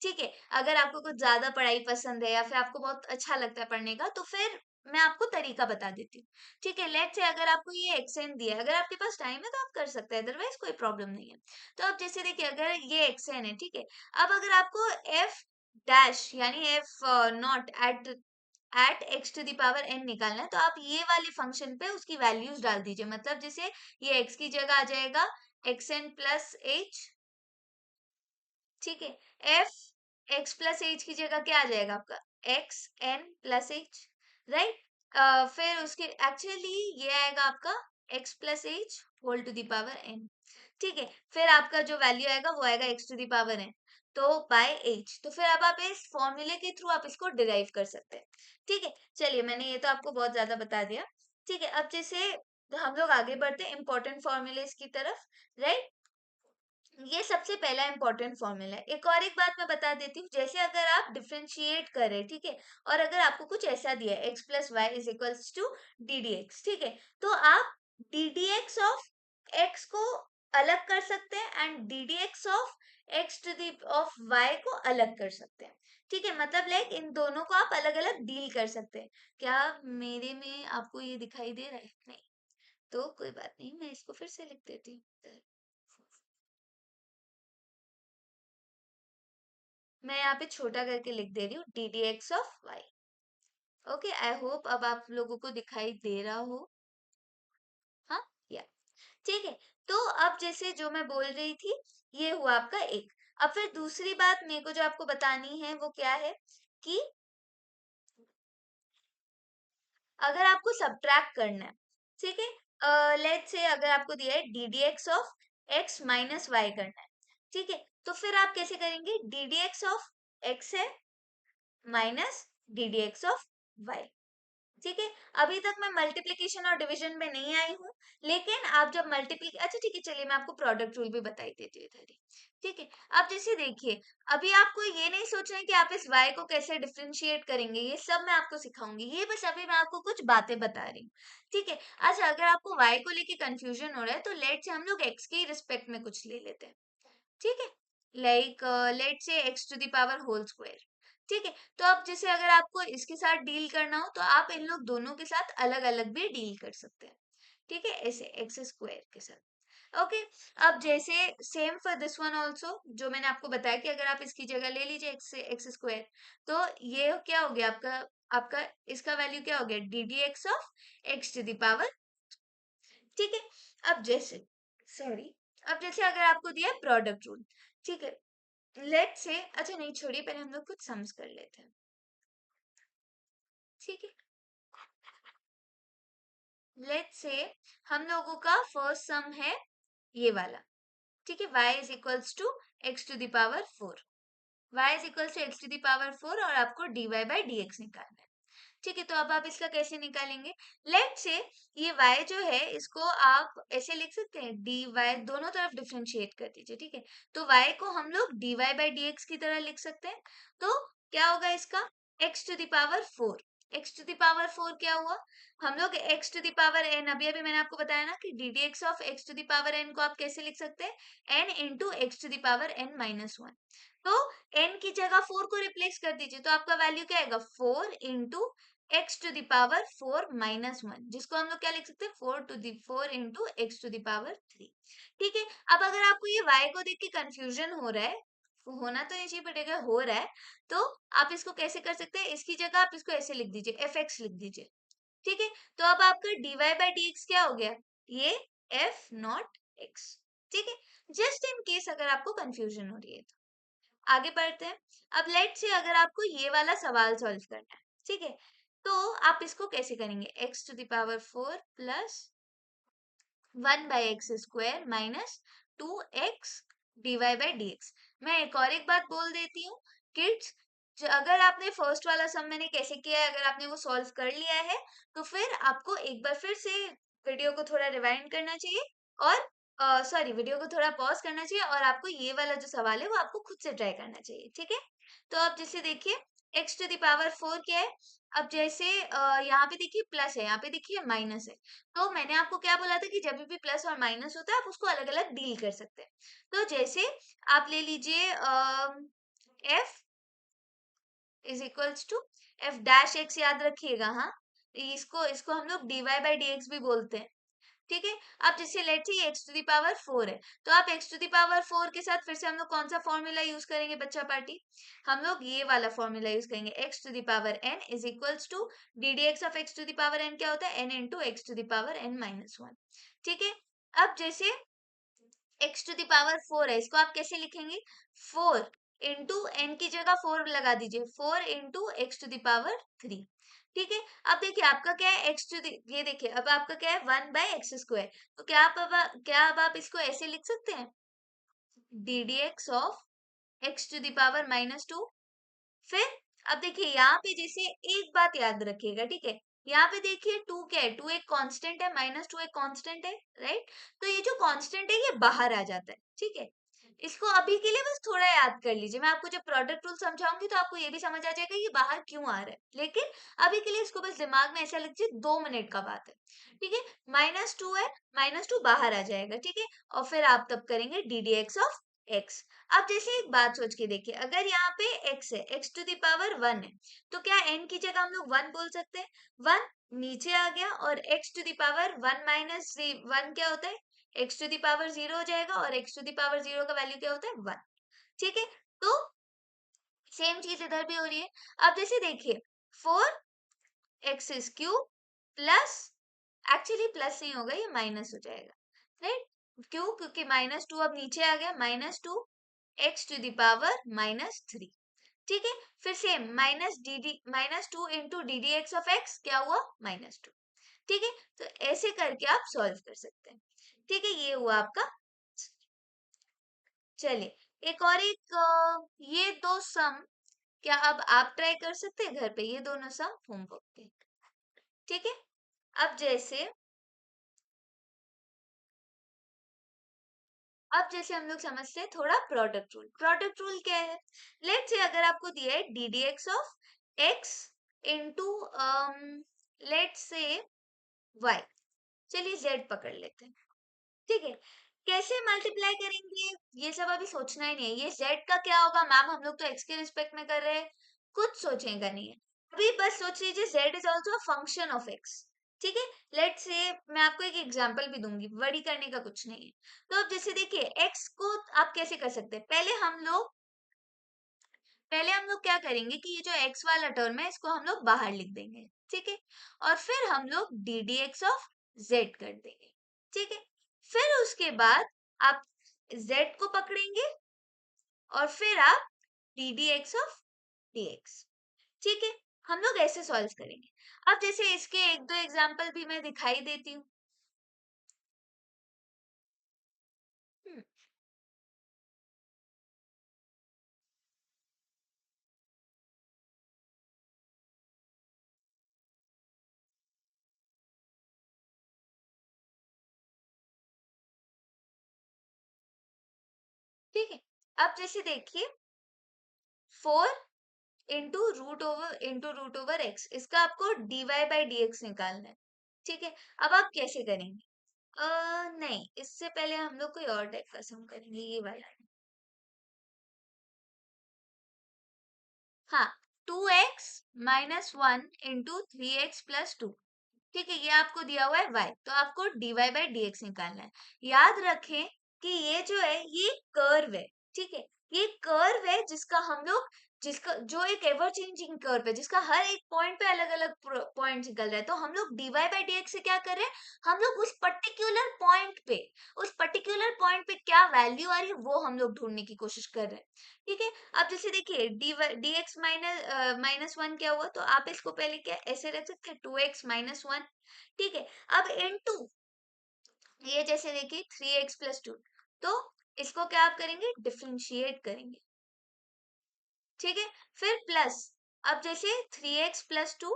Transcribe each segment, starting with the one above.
ठीक है? अगर आपको कुछ ज़्यादा पढ़ाई पसंद है या फिर आपको बहुत अच्छा लगता है पढ़ने का, तो फिर मैं आपको तरीका बता देती हूँ। ठीक है? लेट्स से अगर आपको ये एक्सएन दिया है, अगर आपके पास टाइम है तो आप कर सकते हैं, अदरवाइज़ कोई प्रॉब्लम नहीं है। तो अब जैसे देखिए अगर ये एक्सएन है, ठीक है? अब अगर आपको एफ डैश यानी F not at X to the power N निकालना है, तो आप ये वाले फंक्शन पे उसकी वैल्यूज डाल दीजिए। मतलब जैसे ये एक्स की जगह आ जाएगा एक्स एन प्लस एच, ठीक है? एफ एक्स प्लस एच की जगह क्या आ जाएगा आपका X N plus H, right? फिर उसके एक्चुअली ये आएगा आपका X plus H whole to the power N, ठीक है? फिर आपका जो वैल्यू आएगा वो आएगा X to the power N, तो बाय एच। तो फिर अब आप इस फॉर्मूले के थ्रू आप इसको डिराइव कर सकते हैं, ठीक है? चलिए मैंने ये तो आपको बहुत ज्यादा बता दिया, ठीक है? अब जैसे हम लोग आगे बढ़ते हैं इंपॉर्टेंट फॉर्मूलेस की तरफ, राइट? ये सबसे पहला इंपॉर्टेंट फॉर्मूला है। एक बात मैं बता देती हूँ, जैसे अगर आप डिफरेंशिएट करें, ठीक है? और अगर आपको कुछ ऐसा दिया है X plus Y is equals to D D X, ठीक है? तो आप D D x of X को अलग कर सकते हैं and D D x of X to the of Y को अलग कर सकते हैं, ठीक है? मतलब लाइक इन दोनों को आप अलग अलग डील कर सकते हैं। क्या मेरे में आपको ये दिखाई दे रहा है? नहीं, तो कोई बात नहीं, मैं इसको फिर से लिख देती हूँ। मैं यहाँ पे छोटा करके लिख दे रही हूँ D D x of Y. Okay, I hope अब आप लोगों को दिखाई दे रहा हो। हाँ, या ठीक है। तो अब जैसे जो मैं बोल रही थी, ये हुआ आपका एक। अब फिर दूसरी बात मेरे को जो आपको बतानी है वो क्या है कि अगर आपको सब्ट्रैक्ट करना है, ठीक है? लेट्स से अगर आपको दिया है D D x of x minus y करना है, ठीक है? तो फिर आप कैसे करेंगे? D D x of x है minus d D x of y, ठीक है? अभी तक मैं मल्टीप्लिकेशन और डिवीजन में नहीं आई हूँ, लेकिन आप जब अच्छा ठीक है, चलिए मैं आपको प्रोडक्ट रूल भी बता ही देती हूँ इधर ही, ठीक है? अब जैसे देखिए, अभी आपको ये नहीं सोचना है कि आप इस y को कैसे डिफरेंशिएट करेंगे, ये सब मैं आपको सिखाऊंगी। ये बस अभी मैं आपको कुछ बातें बता रही हूँ, ठीक है? अच्छा, अगर आपको y को लेके कंफ्यूजन हो रहा है, तो लेट से हम लोग x के रिस्पेक्ट में कुछ ले लेते हैं, ठीक है? Like let say X to the power whole square, ठीक है? तो अब जैसे अगर आपको इसके साथ डील करना हो, तो आप इन लोग दोनों के साथ अलग अलग भी डील कर सकते हैं, ठीक है? ऐसे एक्स स्क्वायर के साथ। ओके, अब जैसे same for this one also, जो मैंने आपको बताया कि अगर आप इसकी जगह ले लीजिए एक्स एक्स स्क्वायर, तो ये क्या हो गया आपका आपका इसका वैल्यू क्या हो गया D D x of X to the power, ठीक है? अब जैसे सॉरी, अब जैसे अगर आपको दिया प्रोडक्ट रूल, ठीक है? लेट्स से अच्छा नहीं छोड़िए, पहले हम लोग कुछ सम्स कर लेते हैं, ठीक है? लेट्स से हम लोगों का फर्स्ट सम है ये वाला, ठीक है? y is equals to X to the power 4, y is equals to X to the power 4 और आपको dy बाई डी एक्स निकालना है, ठीक है? तो अब आप इसका कैसे निकालेंगे? लेट्स से ये y जो है इसको आप ऐसे लिख सकते हैं, dy दोनों तरफ डिफरेंशिएट कर दीजिए, ठीक है? तो y को हम लोग dy बाई डी एक्स की तरह लिख सकते हैं। तो क्या होगा इसका x to the power 4, x to the power 4 क्या हुआ? हम लोग x to the power n, अभी अभी मैंने आपको बताया ना कि D D x of x to the power n को आप कैसे लिख सकते हैं? n into X to the power n minus 1। तो n की जगह 4 को रिप्लेस कर दीजिए, तो आपका वैल्यू क्या आएगा? 4 into X to the power 4 minus 1, जिसको हम लोग क्या लिख सकते हैं? 4 into X to the power 3, ठीक है? अब अगर आपको ये y को देख के कंफ्यूजन हो रहा है, होना तो नहीं चाहिए बट अगर हो रहा है, तो आप इसको कैसे कर सकते हैं? इसकी जगह आप इसको ऐसे लिख दीजिए, एफ एक्स लिख दीजिए, ठीक है? तो अब आपका dy बाई डी एक्स क्या हो गया? ये एफ नॉट एक्स, ठीक है? जस्ट इन केस अगर आपको कंफ्यूजन हो रही है तो आगे बढ़ते हैं। अब लेट्स से अगर आपको ये वाला सवाल सॉल्व करना है, ठीक है? तो आप इसको कैसे करेंगे? X to the power 4 plus 1 by X square minus 2x dy by D X. मैं एक बात बोल देती हूँ किड्स, अगर आपने फर्स्ट वाला सम मैंने कैसे किया है, अगर आपने वो सॉल्व कर लिया है, तो फिर आपको एक बार फिर से वीडियो को थोड़ा रिवाइंड करना चाहिए और सॉरी वीडियो को थोड़ा पॉज करना चाहिए और आपको ये वाला जो सवाल है वो आपको खुद से ट्राई करना चाहिए, ठीक है? तो अब जैसे देखिए x टू द पावर 4 क्या है? अब जैसे यहाँ पे देखिए प्लस है, यहाँ पे देखिए माइनस है। तो मैंने आपको क्या बोला था कि जब भी प्लस और माइनस होता है आप उसको अलग अलग डील कर सकते हैं। तो जैसे आप ले लीजिए f is equals to F dash X, याद रखिएगा। हाँ, इसको इसको हम लोग dy बाई डी एक्स भी बोलते हैं। ठीक है, अब जैसे let's say X to the power 4 है, तो आप एक्स टू दी पावर 4 के साथ फिर से हम लोग कौन सा फॉर्मूला यूज करेंगे बच्चा पार्टी? हम लोग ये वाला फॉर्मूला यूज करेंगे, X to the power n is equals to D D x of X to the power n। क्या होता है? n into X to the power n minus 1। ठीक है, अब जैसे x टू दी पावर 4 है, इसको आप कैसे लिखेंगे? 4 इंटू एन की जगह 4 लगा दीजिए, 4 into X to the power 3। ठीक है, अब देखिए आपका क्या है, एक्स टू दी, ये देखिए अब आपका क्या है, 1 बाई एक्स स्क्वायर। तो क्या अब आप इसको ऐसे लिख सकते हैं, D D x of X to the power minus 2। फिर अब देखिए यहाँ पे जैसे एक बात याद रखिएगा, ठीक है, यहाँ पे देखिए 2 क्या है, 2 एक कांस्टेंट है, माइनस 2 एक कांस्टेंट है, राइट? तो ये जो कांस्टेंट है ये बाहर आ जाता है। ठीक है, इसको अभी के लिए बस थोड़ा याद कर लीजिए, मैं आपको जब प्रोडक्ट रूल समझाऊंगी तो आपको ये भी समझ आ जाएगा ये बाहर क्यों आ रहा है, लेकिन अभी के लिए इसको बस दिमाग में ऐसा लीजिए, 2 मिनट का बात है। ठीक है, माइनस 2 है, माइनस 2 बाहर आ जाएगा। ठीक है, और फिर आप तब करेंगे d D x of x. अब जैसे एक बात सोच के देखिए, अगर यहाँ पे x है, x टू दी पावर 1 है, तो क्या n की जगह हम लोग 1 बोल सकते हैं? 1 नीचे आ गया, और x to the power 1 minus 1 क्या होता है? x टू दी पावर 0 हो जाएगा, और x टू दी पावर 0 का वैल्यू क्या होता है? 1। ठीक है, तो सेम चीज इधर भी हो रही है। अब जैसे देखिए 4x is cube plus, actually plus नहीं होगा, ये माइनस हो जाएगा, राइट? क्यों? क्योंकि माइनस 2 अब नीचे आ गया, minus 2 X to the power minus 3। ठीक है, फिर से minus 2 into D D x of X क्या हुआ? माइनस 2। ठीक है, तो ऐसे करके आप सॉल्व कर सकते हैं। ठीक है, ये हुआ आपका। चलिए ये दो सम, क्या अब आप ट्राई कर सकते हैं घर पे, ये दोनों सम होमवर्क के। ठीक है, अब जैसे हम लोग समझते हैं थोड़ा प्रोडक्ट रूल। प्रोडक्ट रूल क्या है? लेट्स से अगर आपको दिया है D D x of X into let's say Y, चलिए जेड पकड़ लेते हैं। ठीक है, कैसे मल्टीप्लाई करेंगे ये सब अभी सोचना ही नहीं है। ये जेड का क्या होगा मैम, हम लोग तो एक्स के रिस्पेक्ट में कर रहे हैं, कुछ सोचेगा नहीं है। अभी बस सोच लीजिए Z is also a function of x. ठीक है, लेट्स से मैं आपको एक एग्जांपल भी दूंगी, वरी करने का कुछ नहीं है। तो अब जैसे देखिए एक्स को आप कैसे कर सकते हैं, पहले हम लोग क्या करेंगे कि ये जो x वाला टर्म है इसको हम लोग बाहर लिख देंगे। ठीक है, और फिर हम लोग D D x of z कर देंगे। ठीक है, फिर उसके बाद आप z को पकड़ेंगे, और फिर आप D D x of D X. ठीक है, हम लोग ऐसे सॉल्व करेंगे। अब जैसे इसके एक दो एग्जाम्पल भी मैं दिखाई देती हूँ। हम्म, ठीक है, अब जैसे देखिए 4 इंटू रूट ओवर एक्स, इसका आपको D Y by D X निकालना है। ठीक है, अब आप कैसे करेंगे? नहीं, इससे पहले हम लोग कोई और टाइप का सम करेंगे, ये वाला। हाँ, 2x-1 इंटू 3x+2। ठीक है, ये आपको दिया हुआ है y, तो आपको dy बाई डी एक्स निकालना है। याद रखें कि ये जो है ये कर्व है। ठीक है, ये कर्व है जिसका जो एक एवर चेंजिंग कर्व है, जिसका हर एक पॉइंट पे अलग अलग पॉइंट निकल रहा है। तो हम लोग dy बाई डी एक्स से क्या कर रहे हैं, हम लोग उस पर्टिकुलर पॉइंट पे क्या वैल्यू आ रही है वो हम लोग ढूंढने की कोशिश कर रहे हैं। ठीक है, अब जैसे देखिए डी एक्स माइनस 1 क्या हुआ, तो आप इसको पहले क्या ऐसे रख सकते हैं, 2x-1। ठीक है, अब इनटू ये जैसे देखिए 3x+2, तो इसको क्या आप करेंगे, डिफरेंशिएट करेंगे। ठीक है, फिर प्लस, अब जैसे 3x+2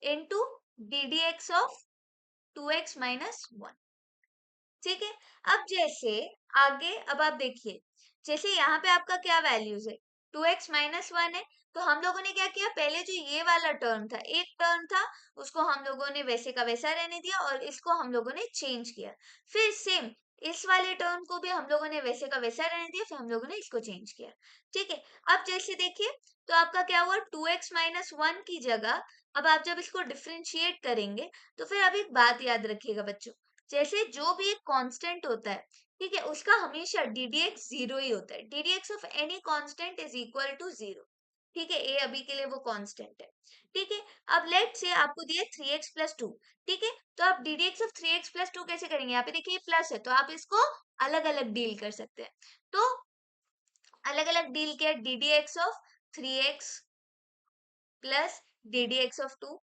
into D D x of 2x-1। ठीक है, अब जैसे आगे अब आप देखिए, जैसे यहाँ पे आपका क्या वैल्यूज है, 2x-1 है, तो हम लोगों ने क्या किया, पहले जो ये वाला टर्म था, एक टर्म था, उसको हम लोगों ने वैसे का वैसा रहने दिया, और इसको हम लोगों ने चेंज किया। फिर सेम इस वाले टर्म को भी हम लोगों ने वैसे का वैसा रहने दिया, फिर हम लोगों ने इसको चेंज किया। ठीक है, अब जैसे देखिए तो आपका क्या हुआ, 2x-1 की जगह अब आप जब इसको डिफ्रेंशिएट करेंगे तो फिर अब एक बात याद रखिएगा बच्चों, जैसे जो भी एक कांस्टेंट होता है, ठीक है, उसका हमेशा ddx जीरो ही होता है। ddx of any constant is equal to zero. ठीक है, ए अभी के लिए वो कांस्टेंट है। ठीक है, अब लेट से आपको दिया 3x+2। ठीक है, तो आप ddx ऑफ 3x+2 कैसे करेंगे, यहाँ पे देखिए प्लस है तो आप इसको अलग अलग डील कर सकते हैं। तो अलग अलग डील किया, ddx of 3x plus ddx of 2,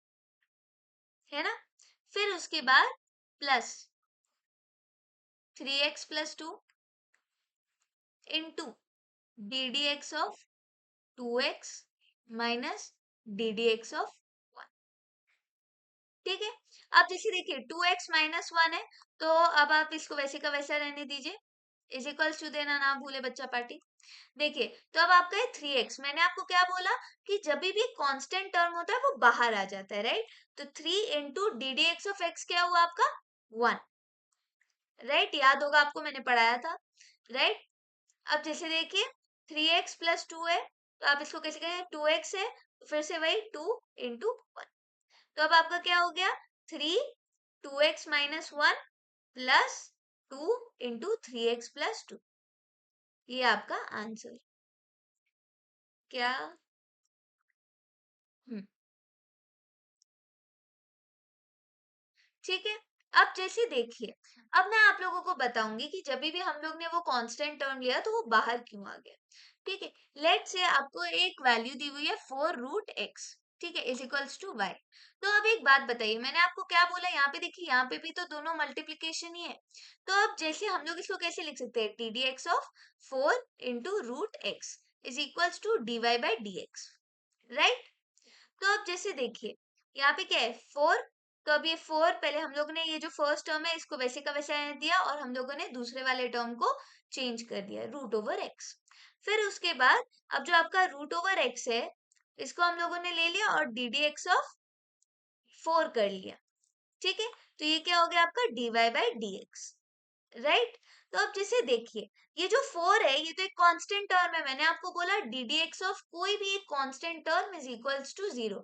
है ना, फिर उसके बाद plus 3x+2 into ddx of 2x minus ddx of 1। ठीक है, अब जैसे देखिए 2x-1 है तो अब आप इसको वैसे का वैसा रहने दीजिए, इज इक्वल्स टू देना ना भूले बच्चा पार्टी। देखिए तो अब आपका है 3x, मैंने आपको क्या बोला कि जब भी कांस्टेंट टर्म होता है वो बाहर आ जाता है, राइट, तो 3 into D D x of X क्या हुआ आपका 1, राइट, याद होगा आपको मैंने पढ़ाया था, राइट। अब जैसे देखिए 3x+2 है तो आप इसको कैसे कहेंगे, 2x है तो फिर से वही 2 इंटू 1, तो अब आपका क्या हो गया 3 2x-1 प्लस 2 इंटू 3x+2, ये आपका आंसर क्या। हम्म, ठीक है, अब जैसे देखिए, अब मैं आप लोगों को बताऊंगी कि जब भी हम लोग ने वो कांस्टेंट टर्म लिया तो वो बाहर क्यों आ गया। ठीक है, लेट से आपको एक वैल्यू दी हुई है 4√x, ठीक है, इज इक्वल्स टू वाई। तो अब एक बात बताइए, मैंने आपको क्या बोला, यहाँ पे देखिए यहाँ पे भी तो दोनों मल्टीप्लीकेशन ही है, तो अब जैसे हम लोग इसको कैसे लिख सकते हैं, T D x of 4 into √x is equals to dy/dx, right. तो अब जैसे देखिए यहाँ पे क्या है 4, तो अब ये 4 पहले हम लोग ने ये जो फर्स्ट टर्म है इसको वैसे का वैसा रहने दिया और हम लोगों ने दूसरे वाले टर्म को चेंज कर दिया √x। फिर उसके बाद अब जो आपका √x है इसको हम लोगों ने ले लिया और डी डी एक्स ऑफ 4 कर लिया। ठीक है, तो ये क्या हो गया आपका dy/dx, राइट। तो अब जैसे देखिए ये जो 4 है ये तो एक कांस्टेंट टर्म है, मैंने आपको बोला डी डी एक्स ऑफ कोई भी एक constant term is equals to 0,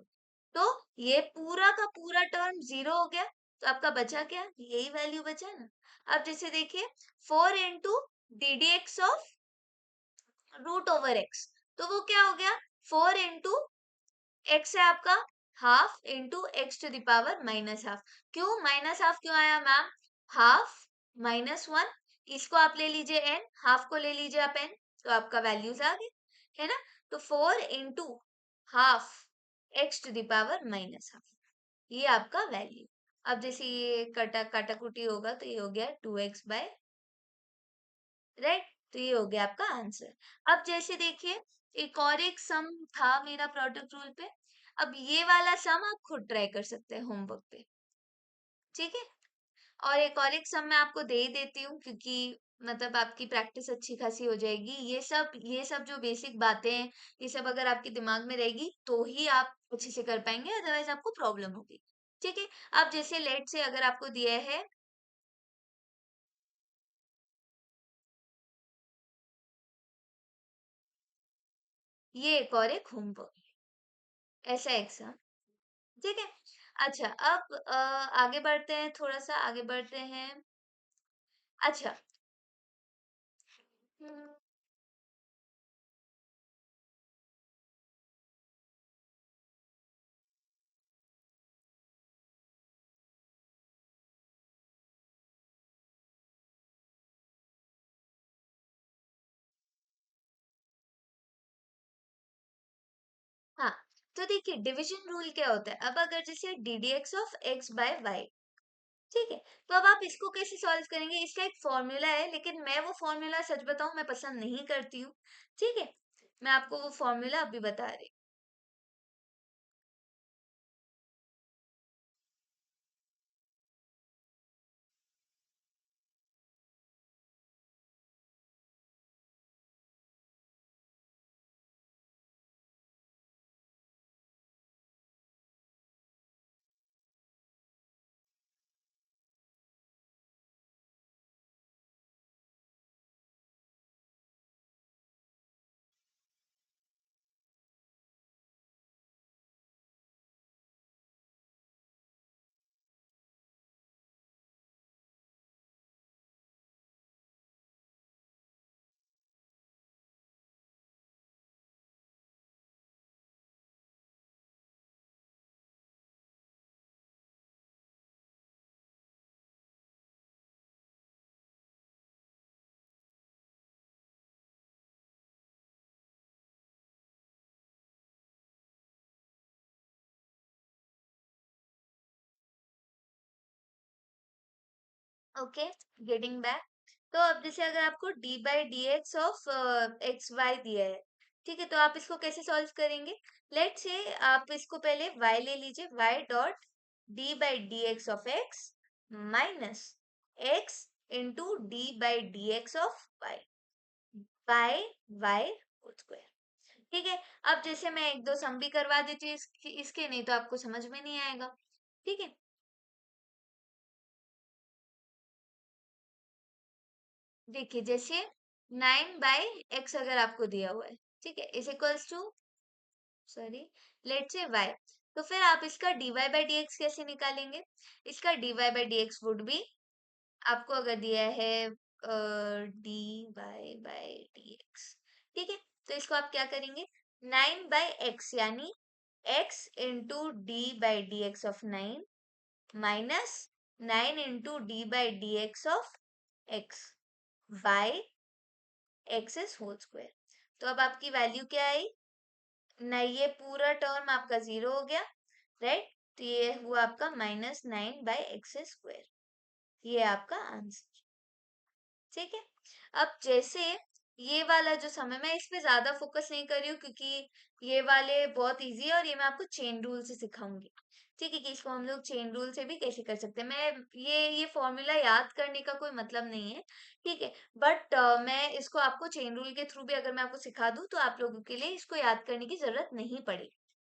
तो ये पूरा का पूरा टर्म 0 हो गया, तो आपका बचा क्या, यही वैल्यू बचा ना। अब जैसे देखिए 4 into D D x of √x, तो वो क्या हो गया 4 इंटू एक्स है आपका हाफ इंटू x⁻⁻½ क्यों माइनस हाफ क्यों आया मैम, हाफ -1, इसको आप ले लीजिए n, हाफ को ले लीजिए आप n, तो आपका वैल्यूज आ गए, है ना। तो 4 इंटू हाफ x⁻⁻½ ये आपका वैल्यू। अब जैसे ये कटा काटाकुटी होगा तो ये हो गया 2x बाय, राइट, तो ये हो गया आपका आंसर। अब जैसे देखिए एक और एक सम था मेरा प्रोडक्ट रूल पे, अब ये वाला सम आप खुद ट्राई कर सकते हैं होमवर्क पे, ठीक है। और एक सम मैं आपको दे ही देती हूँ क्योंकि मतलब आपकी प्रैक्टिस अच्छी खासी हो जाएगी, ये सब जो बेसिक बातें हैं ये सब अगर आपके दिमाग में रहेगी तो ही आप अच्छे से कर पाएंगे, अदरवाइज आपको प्रॉब्लम होगी। ठीक है, अब जैसे लेट से अगर आपको दिया है ये एक और एक होमवर्क, ऐसा एग्जाम, ठीक है। अच्छा अब आगे बढ़ते हैं, थोड़ा सा आगे बढ़ते हैं। अच्छा, हम्म, हाँ, तो देखिए डिवीजन रूल क्या होता है, अब अगर जैसे D D x of X by Y, ठीक है, तो अब आप इसको कैसे सॉल्व करेंगे, इसका एक फॉर्मूला है लेकिन मैं वो फॉर्मूला सच बताऊं मैं पसंद नहीं करती हूँ। ठीक है, मैं आपको वो फॉर्मूला अभी बता रही ओके, गेटिंग बैक। तो अब जैसे अगर आपको D by D x of X Y दिया है, ठीक है, तो आप इसको कैसे सॉल्व करेंगे? लेट से आप इसको पहले y ले लीजिए, y dot D by D x of x minus X into D by D x of Y by Y whole square. ठीक है, अब जैसे मैं एक दो सम भी करवा देती हूँ इसके, नहीं तो आपको समझ में नहीं आएगा। ठीक है, देखिए जैसे 9/x अगर आपको दिया हुआ है, ठीक है, is equals to, sorry, let say y, तो फिर आप इसका dy बाई डी एक्स कैसे निकालेंगे? इसका dy by D x would be, आपको अगर दिया है dy बाई डी एक्स, ठीक है, तो इसको आप क्या करेंगे? 9/x यानी x into D by D x of 9 minus 9 into D by D x of x by excess whole square. तो अब आपकी वैल्यू क्या आई? नहीं, ये पूरा टर्म आपका 0 हो गया, राइट? तो ये हुआ आपका -9/x²। ये आपका आंसर। ठीक है, अब जैसे ये वाला जो सम है, मैं इस पे ज्यादा फोकस नहीं कर रही हूँ क्योंकि ये वाले बहुत इजी है और ये मैं आपको चेन रूल से सिखाऊंगी। ठीक है, कि इसको हम लोग चेन रूल से भी कैसे कर सकते हैं। मैं ये फॉर्मूला याद करने का कोई मतलब नहीं है, ठीक है, बट मैं इसको आपको चेन रूल के थ्रू भी अगर मैं आपको सिखा दूं तो आप लोगों के लिए इसको याद करने की जरूरत नहीं पड़ेगी।